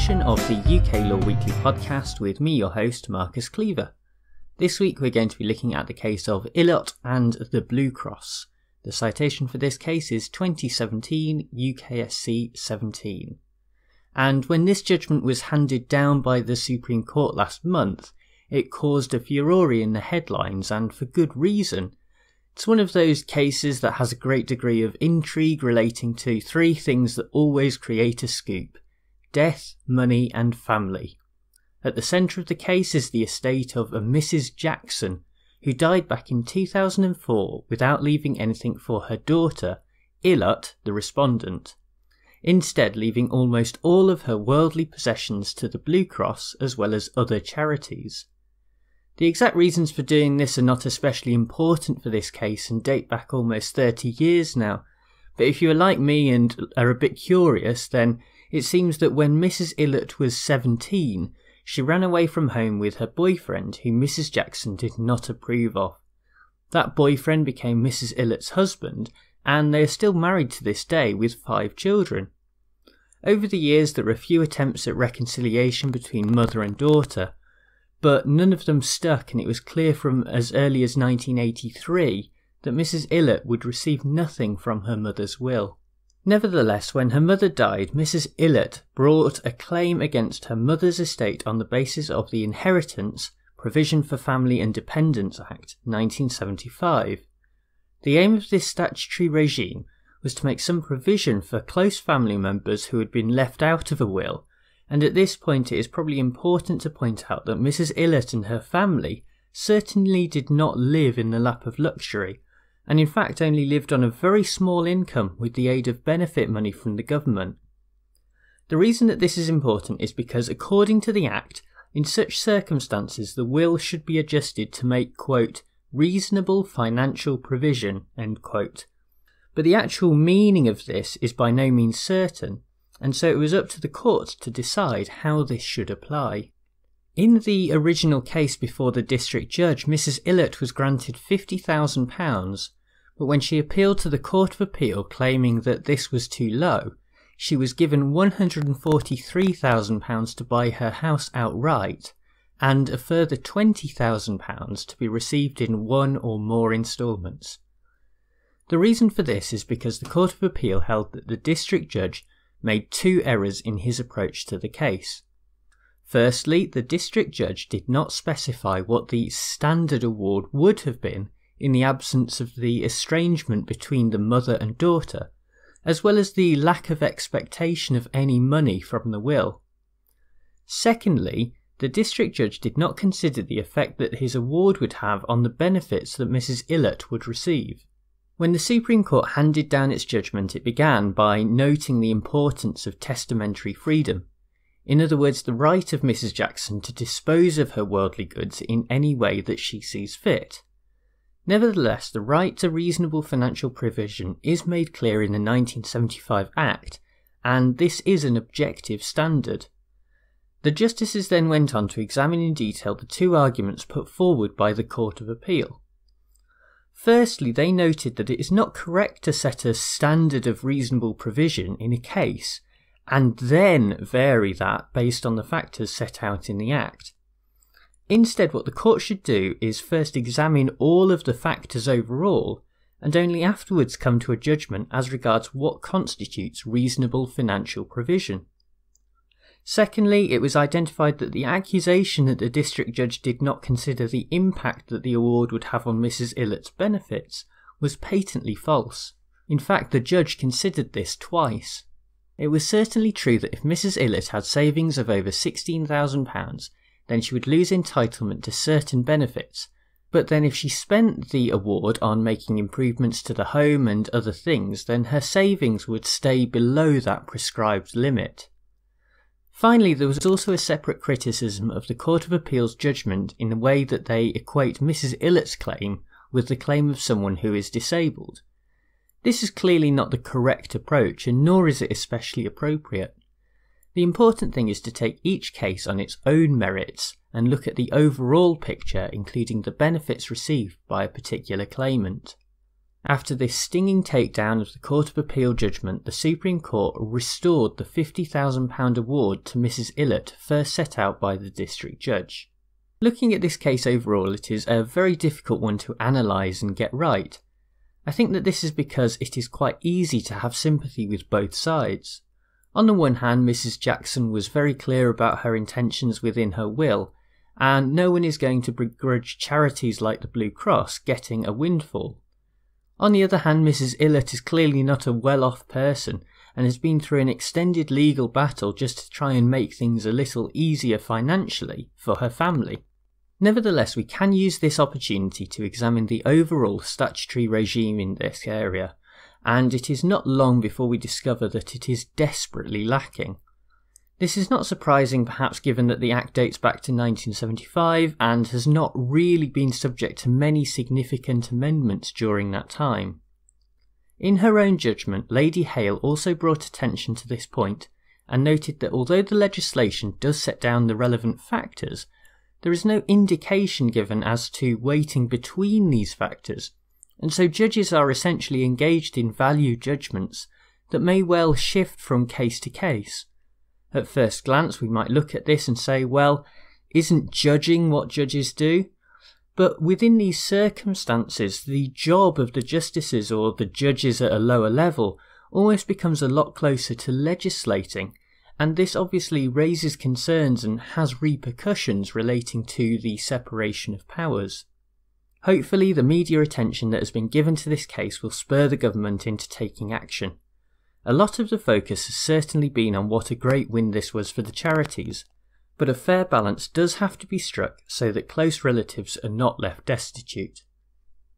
edition of the UK Law Weekly podcast with me, your host, Marcus Cleaver. This week we're going to be looking at the case of Ilott and the Blue Cross. The citation for this case is 2017 UKSC 17. And when this judgment was handed down by the Supreme Court last month, it caused a furore in the headlines, and for good reason. It's one of those cases that has a great degree of intrigue relating to three things that always create a scoop: death, money and family. At the centre of the case is the estate of a Mrs. Jackson, who died back in 2004 without leaving anything for her daughter, Ilott, the respondent, instead leaving almost all of her worldly possessions to the Blue Cross as well as other charities. The exact reasons for doing this are not especially important for this case and date back almost 30 years now, but if you are like me and are a bit curious, then it seems that when Mrs. Ilott was 17, she ran away from home with her boyfriend, who Mrs. Jackson did not approve of. That boyfriend became Mrs. Ilott's husband, and they are still married to this day with 5 children. Over the years there were a few attempts at reconciliation between mother and daughter, but none of them stuck, and it was clear from as early as 1983 that Mrs. Ilott would receive nothing from her mother's will. Nevertheless, when her mother died, Mrs. Ilott brought a claim against her mother's estate on the basis of the Inheritance Provision for Family and Dependants Act 1975. The aim of this statutory regime was to make some provision for close family members who had been left out of a will, and at this point it is probably important to point out that Mrs. Ilott and her family certainly did not live in the lap of luxury, and in fact only lived on a very small income with the aid of benefit money from the government. The reason that this is important is because, according to the Act, in such circumstances the will should be adjusted to make, quote, reasonable financial provision, end quote. But the actual meaning of this is by no means certain, and so it was up to the court to decide how this should apply. In the original case before the district judge, Mrs. Ilott was granted £50,000, but when she appealed to the Court of Appeal claiming that this was too low, she was given £143,000 to buy her house outright, and a further £20,000 to be received in one or more instalments. The reason for this is because the Court of Appeal held that the district judge made 2 errors in his approach to the case. Firstly, the district judge did not specify what the standard award would have been in the absence of the estrangement between the mother and daughter, as well as the lack of expectation of any money from the will. Secondly, the district judge did not consider the effect that his award would have on the benefits that Mrs. Ilott would receive. When the Supreme Court handed down its judgment, it began by noting the importance of testamentary freedom. In other words, the right of Mrs. Jackson to dispose of her worldly goods in any way that she sees fit. Nevertheless, the right to reasonable financial provision is made clear in the 1975 Act, and this is an objective standard. The justices then went on to examine in detail the 2 arguments put forward by the Court of Appeal. Firstly, they noted that it is not correct to set a standard of reasonable provision in a case and then vary that based on the factors set out in the Act. Instead, what the court should do is first examine all of the factors overall, and only afterwards come to a judgment as regards what constitutes reasonable financial provision. Secondly, it was identified that the accusation that the district judge did not consider the impact that the award would have on Mrs. Ilott's benefits was patently false. In fact, the judge considered this twice. It was certainly true that if Mrs. Ilott had savings of over £16,000, then she would lose entitlement to certain benefits, but then if she spent the award on making improvements to the home and other things, then her savings would stay below that prescribed limit. Finally, there was also a separate criticism of the Court of Appeal's judgment in the way that they equate Mrs. Ilott's claim with the claim of someone who is disabled. This is clearly not the correct approach, and nor is it especially appropriate. The important thing is to take each case on its own merits and look at the overall picture, including the benefits received by a particular claimant. After this stinging takedown of the Court of Appeal judgment, the Supreme Court restored the £50,000 award to Mrs Ilott first set out by the district judge. Looking at this case overall, it is a very difficult one to analyse and get right. I think that this is because it is quite easy to have sympathy with both sides. On the one hand, Mrs Jackson was very clear about her intentions within her will, and no one is going to begrudge charities like the Blue Cross getting a windfall. On the other hand, Mrs Ilott is clearly not a well-off person and has been through an extended legal battle just to try and make things a little easier financially for her family. Nevertheless, we can use this opportunity to examine the overall statutory regime in this area, and it is not long before we discover that it is desperately lacking. This is not surprising, perhaps, given that the Act dates back to 1975 and has not really been subject to many significant amendments during that time. In her own judgment, Lady Hale also brought attention to this point and noted that although the legislation does set down the relevant factors, there is no indication given as to weighting between these factors, and so judges are essentially engaged in value judgments that may well shift from case to case. At first glance, we might look at this and say, well, isn't judging what judges do? But within these circumstances, the job of the justices or the judges at a lower level almost becomes a lot closer to legislating, and this obviously raises concerns and has repercussions relating to the separation of powers. Hopefully, the media attention that has been given to this case will spur the government into taking action. A lot of the focus has certainly been on what a great win this was for the charities, but a fair balance does have to be struck so that close relatives are not left destitute.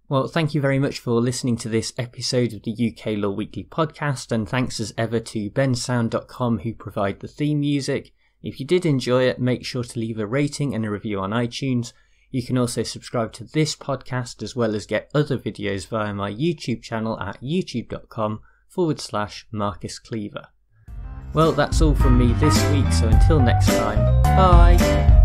Well, thank you very much for listening to this episode of the UK Law Weekly podcast, and thanks as ever to bensound.com who provide the theme music. If you did enjoy it, make sure to leave a rating and a review on iTunes. You can also subscribe to this podcast as well as get other videos via my YouTube channel at youtube.com/Marcus Cleaver. Well, that's all from me this week, so until next time, bye!